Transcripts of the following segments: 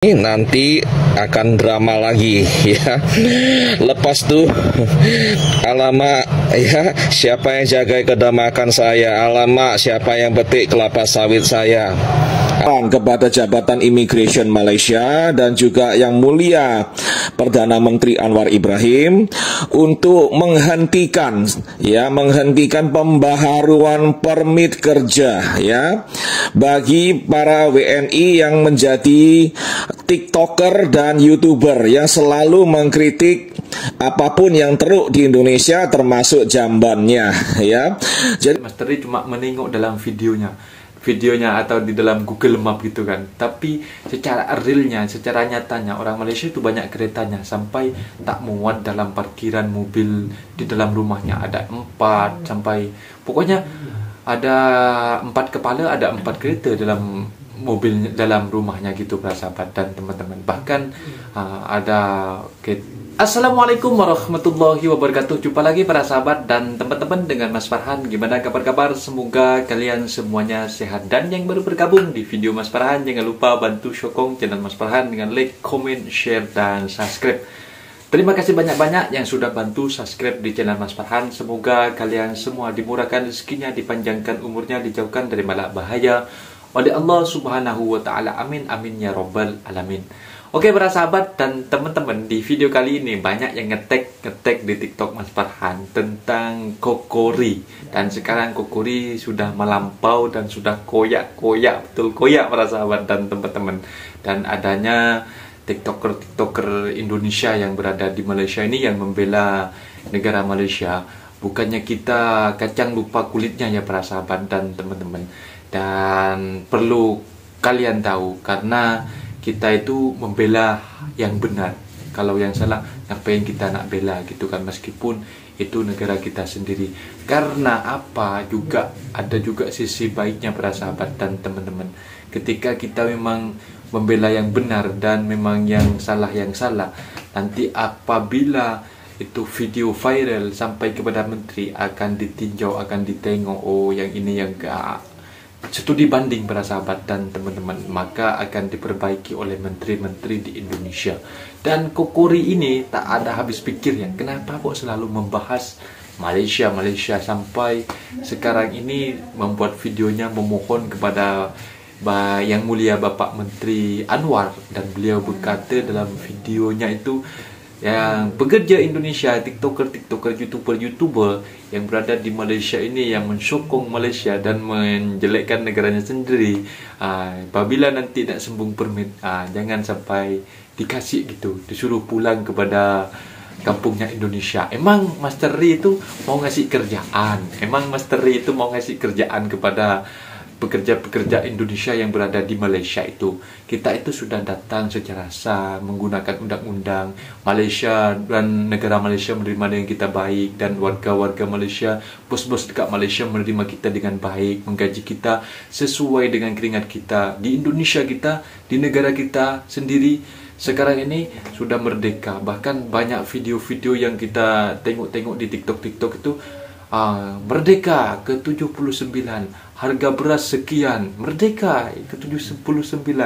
Nanti akan drama lagi ya. Lepas tuh alamak ya, siapa yang jaga kedai makan saya, alamak siapa yang petik kelapa sawit saya. Kepada Jabatan Immigration Malaysia dan juga Yang Mulia Perdana Menteri Anwar Ibrahim untuk menghentikan pembaharuan permit kerja ya bagi para WNI yang menjadi TikToker dan YouTuber yang selalu mengkritik apapun yang teruk di Indonesia termasuk jambannya ya. Jadi Mas Teri cuma menengok dalam videonya atau di dalam Google Map gitu kan, tapi secara realnya, secara nyatanya orang Malaysia itu banyak keretanya sampai tak muat dalam parkiran mobil di dalam rumahnya. Ada 4 sampai pokoknya ada 4 kepala, ada 4 kereta dalam mobil dalam rumahnya gitu para sahabat dan teman-teman. Bahkan ada Assalamualaikum warahmatullahi wabarakatuh. Jumpa lagi para sahabat dan teman-teman dengan Mas Farhan. Gimana kabar-kabar? Semoga kalian semuanya sehat. Dan yang baru bergabung di video Mas Farhan, jangan lupa bantu sokong channel Mas Farhan dengan like, comment, share, dan subscribe. Terima kasih banyak-banyak yang sudah bantu subscribe di channel Mas Farhan. Semoga kalian semua dimurahkan rezekinya, dipanjangkan umurnya, dijauhkan dari malak bahaya oleh Allah Subhanahu wa Ta'ala. Amin, amin ya Rabbal alamin. Oke para sahabat dan teman-teman, di video kali ini banyak yang ngetek di TikTok Mas Farhan tentang Kokori. Dan sekarang Kokori sudah melampau dan sudah koyak, betul koyak para sahabat dan teman-teman. Dan adanya TikToker Indonesia yang berada di Malaysia ini yang membela negara Malaysia. Bukannya kita kacang lupa kulitnya ya para sahabat dan teman-teman. Dan perlu kalian tahu karena kita itu membela yang benar. Kalau yang salah, ngapain kita nak bela gitu kan, meskipun itu negara kita sendiri. Karena apa juga, ada juga sisi baiknya para sahabat dan teman-teman. Ketika kita memang membela yang benar dan memang yang salah, nanti apabila itu video viral sampai kepada menteri, akan ditinjau, akan ditengok, oh yang ini yang gak studi banding para sahabat dan teman-teman, maka akan diperbaiki oleh menteri-menteri di Indonesia. Dan Kokori ini tak ada habis pikirnya. Kenapa kok selalu membahas Malaysia sampai sekarang ini membuat videonya memohon kepada Yang Mulia Bapak Menteri Anwar, dan beliau berkata dalam videonya itu yang pekerja Indonesia, TikToker, YouTuber yang berada di Malaysia ini yang mensokong Malaysia dan menjelekkan negaranya sendiri, apabila nanti nak sembung permit, jangan sampai dikasih gitu, disuruh pulang kepada kampungnya Indonesia. Emang Mas Teri itu mau ngasih kerjaan kepada pekerja-pekerja Indonesia yang berada di Malaysia itu. Kita itu sudah datang secara sah menggunakan undang-undang Malaysia, dan negara Malaysia menerima dengan kita baik, dan warga-warga Malaysia, bos-bos dekat Malaysia menerima kita dengan baik, menggaji kita sesuai dengan keringat kita. Di Indonesia kita, di negara kita sendiri sekarang ini sudah merdeka. Bahkan banyak video-video yang kita tengok di TikTok itu, merdeka ke-79, harga beras sekian, merdeka ke-79,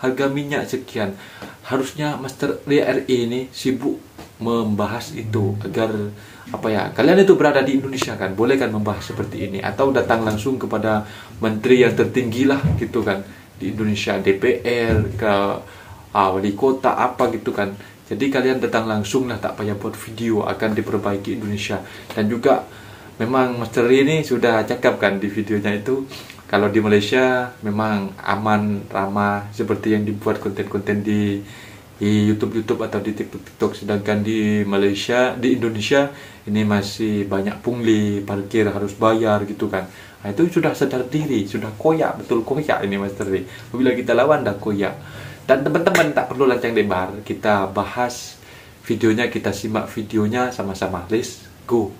harga minyak sekian. Harusnya Master RE ini sibuk membahas itu agar kalian itu berada di Indonesia kan, boleh kan membahas seperti ini, atau datang langsung kepada menteri yang tertinggi lah gitu kan di Indonesia, DPR ke wali kota apa gitu kan. Jadi kalian datang langsung lah, tak payah buat video, akan diperbaiki Indonesia. Dan juga memang Mas Teri ini sudah cakap kan di videonya itu, kalau di Malaysia memang aman, ramah, seperti yang dibuat konten-konten di YouTube atau di TikTok. Sedangkan di Indonesia ini masih banyak pungli, parkir harus bayar gitu kan. Itu sudah sadar diri, sudah koyak, betul koyak ini Mas Teri. Bila kita lawan dah koyak. Dan teman-teman tak perlu lancang lebar, kita bahas videonya, kita simak videonya sama-sama. Let's go.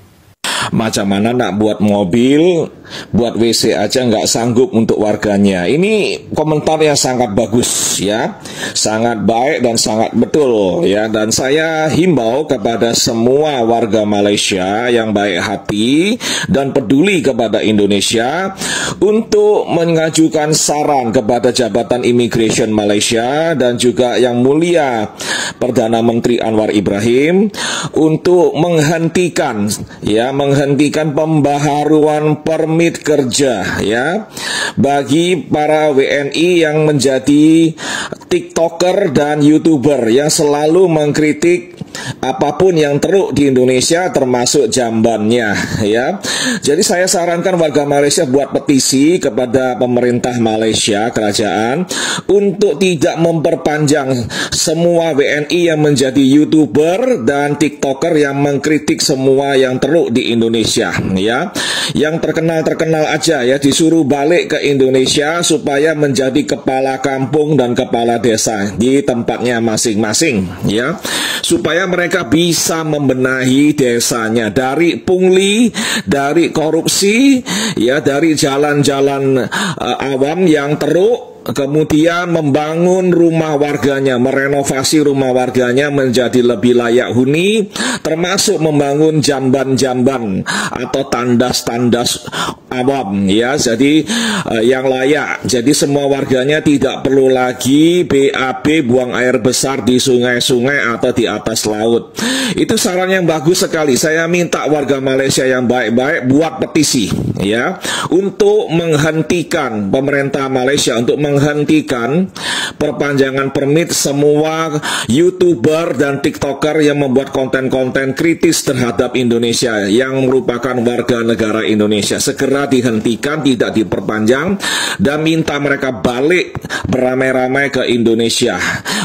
Macam mana nak buat mobil, buat WC aja nggak sanggup untuk warganya. Ini komentar yang sangat bagus ya, sangat baik dan sangat betul ya. Dan saya himbau kepada semua warga Malaysia yang baik hati dan peduli kepada Indonesia untuk mengajukan saran kepada Jabatan Immigration Malaysia dan juga Yang Mulia Perdana Menteri Anwar Ibrahim untuk menghentikan pembaharuan permit kerja ya bagi para WNI yang menjadi TikToker dan YouTuber yang selalu mengkritik apapun yang teruk di Indonesia termasuk jambannya ya. Jadi saya sarankan warga Malaysia buat petisi kepada pemerintah Malaysia, kerajaan, untuk tidak memperpanjang semua WNI yang menjadi YouTuber dan TikToker yang mengkritik semua yang teruk di Indonesia ya. Yang terkenal aja ya disuruh balik ke Indonesia supaya menjadi kepala kampung dan kepala desa di tempatnya masing-masing ya. Supaya mereka bisa membenahi desanya dari pungli, dari korupsi, ya dari jalan-jalan awam yang teruk. Kemudian membangun rumah warganya, merenovasi rumah warganya menjadi lebih layak huni, termasuk membangun jamban-jamban atau tandas-tandas awam ya, jadi yang layak. Jadi semua warganya tidak perlu lagi BAB buang air besar di sungai-sungai atau di atas laut. Itu saran yang bagus sekali. Saya minta warga Malaysia yang baik-baik buat petisi ya untuk menghentikan pemerintah Malaysia untuk menghentikan perpanjangan permit semua YouTuber dan TikToker yang membuat konten-konten kritis terhadap Indonesia yang merupakan warga negara Indonesia. Segera dihentikan, tidak diperpanjang, dan minta mereka balik beramai-ramai ke Indonesia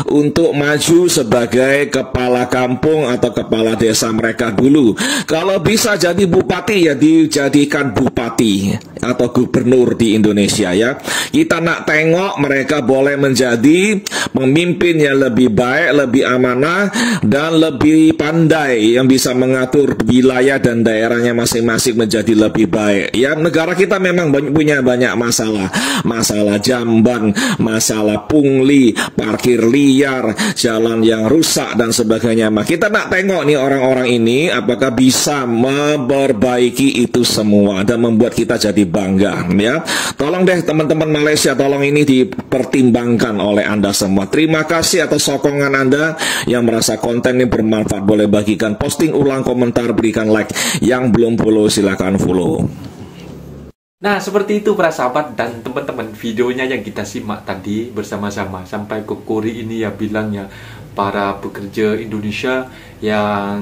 untuk maju sebagai kepala kampung atau kepala desa mereka dulu. Kalau bisa jadi bupati ya dijadikan bupati atau gubernur di Indonesia ya. Kita nak tengok mereka boleh menjadi pemimpin yang lebih baik, lebih amanah, dan lebih pandai yang bisa mengatur wilayah dan daerahnya masing-masing menjadi lebih baik. Ya, negara kita memang punya banyak masalah. Masalah jamban, masalah pungli, parkir liar, jalan yang rusak dan sebagainya. Kita nak tengok nih orang-orang ini apakah bisa memperbaiki itu semua dan membuat kita jadi bangga ya. Tolong deh teman-teman Malaysia, tolong ini dipertimbangkan oleh Anda semua. Terima kasih atas sokongan Anda yang merasa konten ini bermanfaat. Boleh bagikan, posting ulang, komentar, berikan like. Yang belum follow silakan follow. Nah, seperti itu para sahabat dan teman-teman, videonya yang kita simak tadi bersama-sama sampai Kokori ini ya bilangnya para pekerja Indonesia yang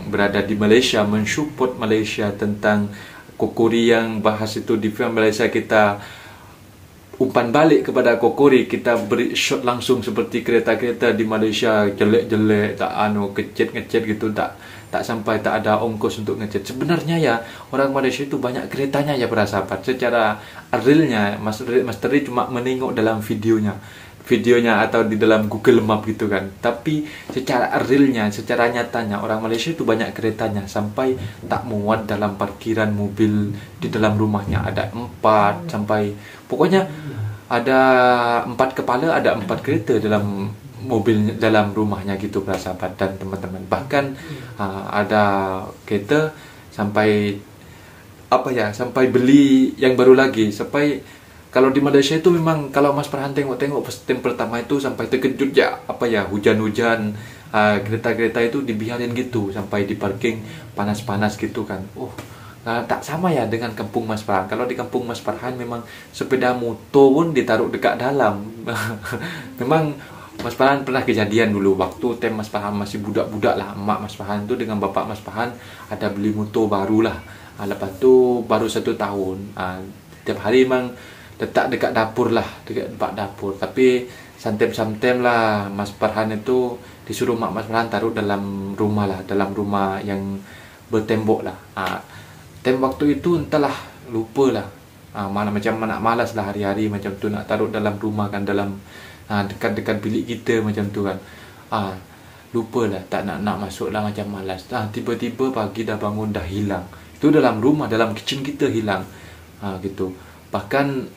berada di Malaysia mensupport Malaysia tentang Kokori yang bahas itu di film Malaysia. Kita umpan balik kepada Kokori, kita beri shot langsung seperti kereta-kereta di Malaysia jelek-jelek, tak ngecat gitu, tak sampai tak ada ongkos untuk ngecat. Sebenarnya ya orang Malaysia itu banyak keretanya ya para sahabat. Secara realnya Mas Teri cuma menengok dalam videonya atau di dalam Google Map gitu kan. Tapi secara realnya, secara nyatanya orang Malaysia itu banyak keretanya sampai tak muat dalam parkiran mobil di dalam rumahnya. Ada 4 sampai pokoknya ada 4 kepala, ada 4 kereta dalam mobil dalam rumahnya gitu para sahabat dan teman-teman. Bahkan ada kereta sampai sampai beli yang baru lagi. Sampai kalau di Malaysia itu memang kalau Mas Farhan tengok time pertama itu sampai terkejut ya, hujan-hujan, kereta-kereta itu dibiarin gitu sampai di parking panas-panas gitu kan. Tak sama ya dengan kampung Mas Farhan. Kalau di kampung Mas Farhan memang sepeda motor pun ditaruh dekat dalam. Memang Mas Farhan pernah kejadian dulu waktu time Mas Farhan masih budak-budak lah. Emak Mas Farhan itu dengan bapak Mas Farhan ada beli motor baru lah. Lepas tu baru 1 tahun. Tiap hari memang letak dekat dapur lah, dekat tempat dapur. Tapi sometimes lah Mas Farhan itu disuruh mak Mas Farhan taruh dalam rumah lah, dalam rumah yang bertembok lah. Time waktu itu entahlah, lupa lah. Macam nak malas lah hari-hari macam tu nak taruh dalam rumah kan, dalam dekat-dekat bilik kita macam tu kan. Lupa lah, tak nak masuk lah macam malas. Tiba-tiba pagi dah bangun dah hilang. itu dalam rumah, dalam kitchen kita hilang. Gitu. Bahkan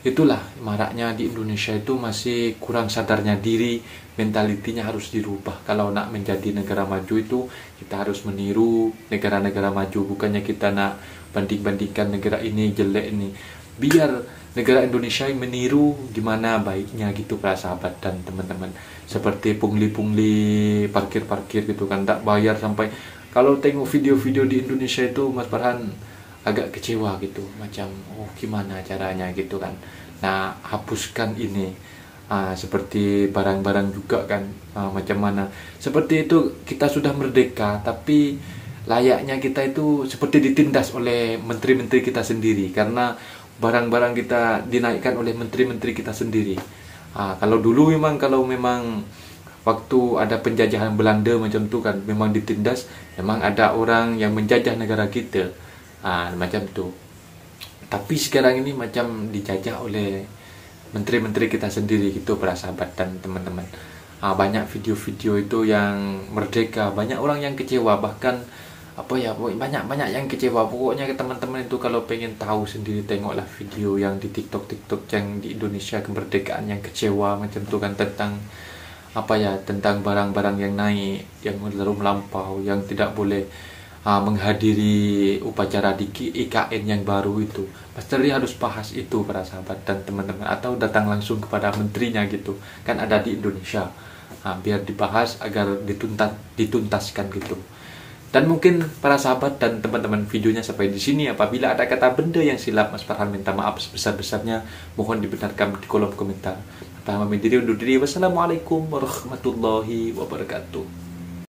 itulah maraknya di Indonesia itu masih kurang sadarnya diri, mentalitinya harus dirubah. Kalau nak menjadi negara maju itu kita harus meniru negara-negara maju, bukannya kita nak banding-bandingkan negara ini jelek ini. Biar negara Indonesia meniru gimana baiknya gitu para sahabat dan teman-teman. Seperti pungli-pungli parkir-parkir gitu kan, tak bayar sampai. Kalau tengok video-video di Indonesia itu Mas Farhan agak kecewa gitu, macam oh gimana caranya gitu kan. Nah, hapuskan ini. Seperti barang-barang juga kan, macam mana seperti itu. Kita sudah merdeka, tapi layaknya kita itu seperti ditindas oleh menteri-menteri kita sendiri, karena barang-barang kita dinaikkan oleh menteri-menteri kita sendiri. Kalau dulu kalau memang waktu ada penjajahan Belanda macam tu kan, memang ditindas, memang ada orang yang menjajah negara kita. Macam tu. Tapi sekarang ini macam dijajah oleh menteri-menteri kita sendiri gitu para sahabat dan teman-teman. Banyak video-video itu yang merdeka, banyak orang yang kecewa, bahkan banyak yang kecewa. Pokoknya teman-teman itu kalau pengen tahu sendiri, tengoklah video yang di TikTok yang di Indonesia kemerdekaan yang kecewa macam tu kan, tentang tentang barang-barang yang naik, yang terlalu melampau, yang tidak boleh menghadiri upacara di IKN yang baru itu. Mas Terry harus bahas itu para sahabat dan teman-teman, atau datang langsung kepada menterinya gitu kan, ada di Indonesia. Biar dibahas agar dituntaskan gitu. Dan mungkin para sahabat dan teman-teman, videonya sampai di sini. Apabila ada kata benda yang silap, Mas Farhan minta maaf sebesar-besarnya, mohon dibenarkan di kolom komentar. Wassalamualaikum warahmatullahi wabarakatuh.